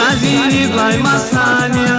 Zaziri vai masania.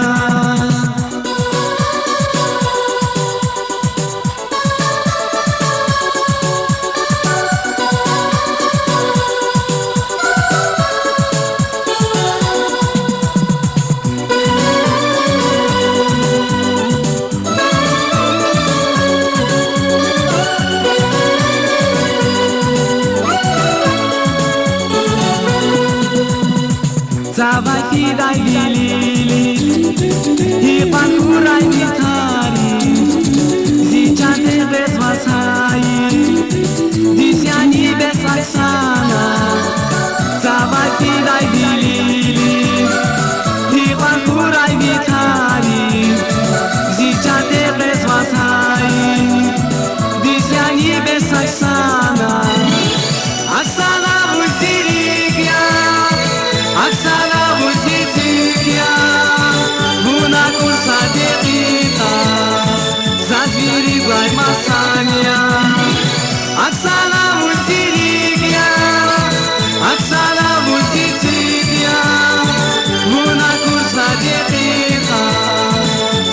Zavai fi dai lili, hipan kurai mitari, zicea te vezi masai, disiani besai sana. Zavai fi dai lili, hipan kurai mitari, zicea te vezi masai, disiani besai sana. Aksana buzirigia, aksana buzirigia, buna kursa deqita, zazviri vai masania. Aksana buzirigia, aksana buzirigia, buna kursa deqita,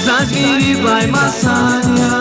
zazviri vai masania.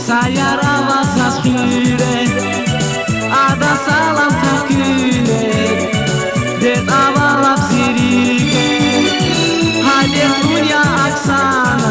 Saya ravazas hire, ada salam takune, det avalap zirike, hade dunya aksana.